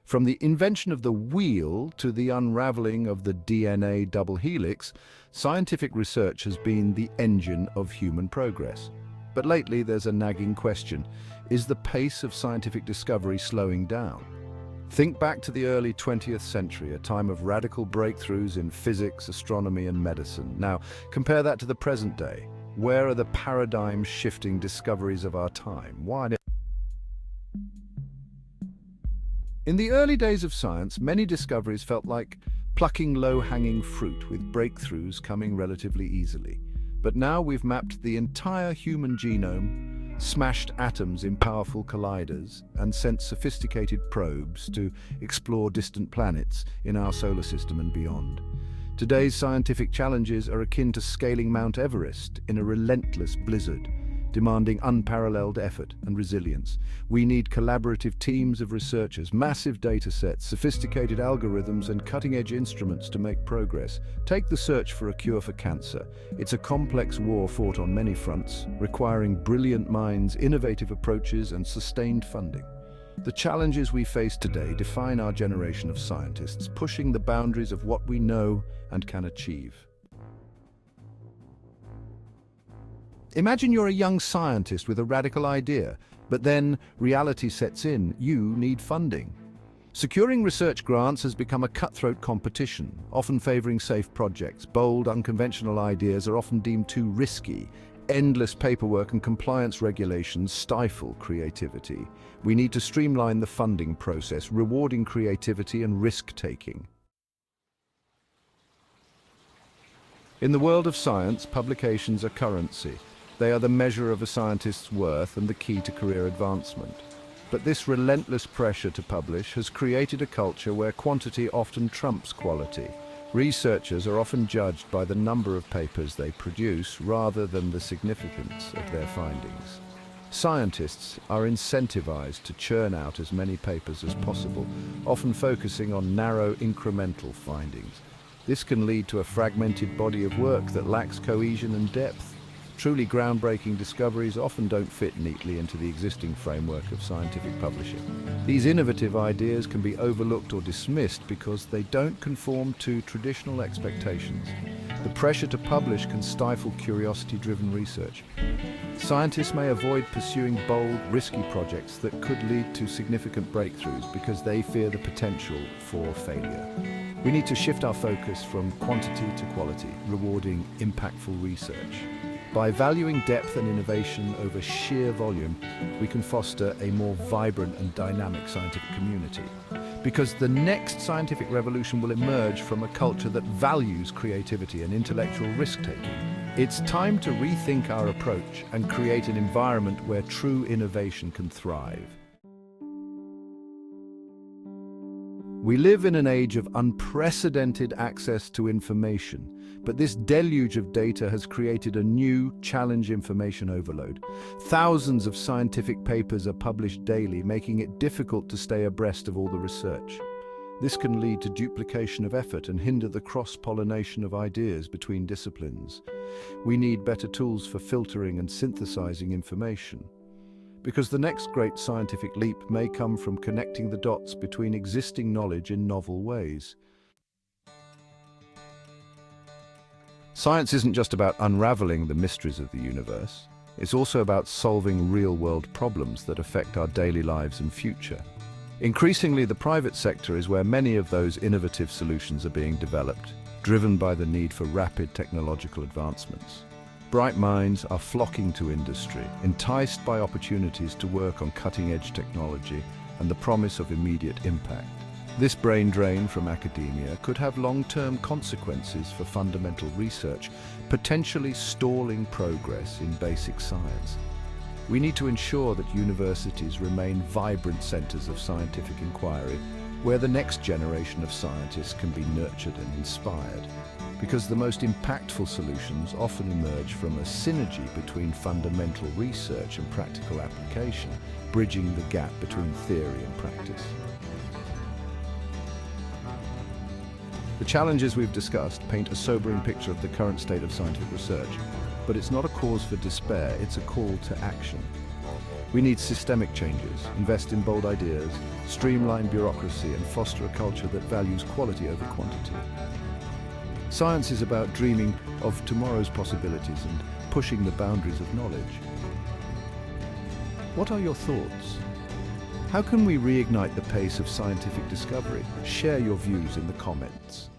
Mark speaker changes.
Speaker 1: From the invention of the wheel to the unraveling of the DNA double helix, scientific research has been the engine of human progress. But lately there's a nagging question: is the pace of scientific discovery slowing down? Think back to the early 20th century, a time of radical breakthroughs in physics, astronomy, and medicine. Now, compare that to the present day. Where are the paradigm-shifting discoveries of our time? Why? In the early days of science, many discoveries felt like plucking low-hanging fruit, with breakthroughs coming relatively easily. But now we've mapped the entire human genome, smashed atoms in powerful colliders, and sent sophisticated probes to explore distant planets in our solar system and beyond. Today's scientific challenges are akin to scaling Mount Everest in a relentless blizzard, demanding unparalleled effort and resilience. We need collaborative teams of researchers, massive data sets, sophisticated algorithms, and cutting-edge instruments to make progress. Take the search for a cure for cancer. It's a complex war fought on many fronts, requiring brilliant minds, innovative approaches, and sustained funding. The challenges we face today define our generation of scientists, pushing the boundaries of what we know and can achieve. Imagine you're a young scientist with a radical idea, but then reality sets in. You need funding. Securing research grants has become a cutthroat competition, often favoring safe projects. Bold, unconventional ideas are often deemed too risky. Endless paperwork and compliance regulations stifle creativity. We need to streamline the funding process, rewarding creativity and risk-taking. In the world of science, publications are currency. They are the measure of a scientist's worth and the key to career advancement. But this relentless pressure to publish has created a culture where quantity often trumps quality. Researchers are often judged by the number of papers they produce rather than the significance of their findings. Scientists are incentivized to churn out as many papers as possible, often focusing on narrow, incremental findings. This can lead to a fragmented body of work that lacks cohesion and depth. Truly groundbreaking discoveries often don't fit neatly into the existing framework of scientific publishing. These innovative ideas can be overlooked or dismissed because they don't conform to traditional expectations. The pressure to publish can stifle curiosity-driven research. Scientists may avoid pursuing bold, risky projects that could lead to significant breakthroughs because they fear the potential for failure. We need to shift our focus from quantity to quality, rewarding impactful research. By valuing depth and innovation over sheer volume, we can foster a more vibrant and dynamic scientific community. Because the next scientific revolution will emerge from a culture that values creativity and intellectual risk-taking. It's time to rethink our approach and create an environment where true innovation can thrive. We live in an age of unprecedented access to information, but this deluge of data has created a new challenge: information overload. Thousands of scientific papers are published daily, making it difficult to stay abreast of all the research. This can lead to duplication of effort and hinder the cross-pollination of ideas between disciplines. We need better tools for filtering and synthesizing information, because the next great scientific leap may come from connecting the dots between existing knowledge in novel ways. Science isn't just about unraveling the mysteries of the universe. It's also about solving real-world problems that affect our daily lives and future. Increasingly, the private sector is where many of those innovative solutions are being developed, driven by the need for rapid technological advancements. Bright minds are flocking to industry, enticed by opportunities to work on cutting-edge technology and the promise of immediate impact. This brain drain from academia could have long-term consequences for fundamental research, potentially stalling progress in basic science. We need to ensure that universities remain vibrant centers of scientific inquiry, where the next generation of scientists can be nurtured and inspired. Because the most impactful solutions often emerge from a synergy between fundamental research and practical application, bridging the gap between theory and practice. The challenges we've discussed paint a sobering picture of the current state of scientific research, but it's not a cause for despair, it's a call to action. We need systemic changes, invest in bold ideas, streamline bureaucracy, and foster a culture that values quality over quantity. Science is about dreaming of tomorrow's possibilities and pushing the boundaries of knowledge. What are your thoughts? How can we reignite the pace of scientific discovery? Share your views in the comments.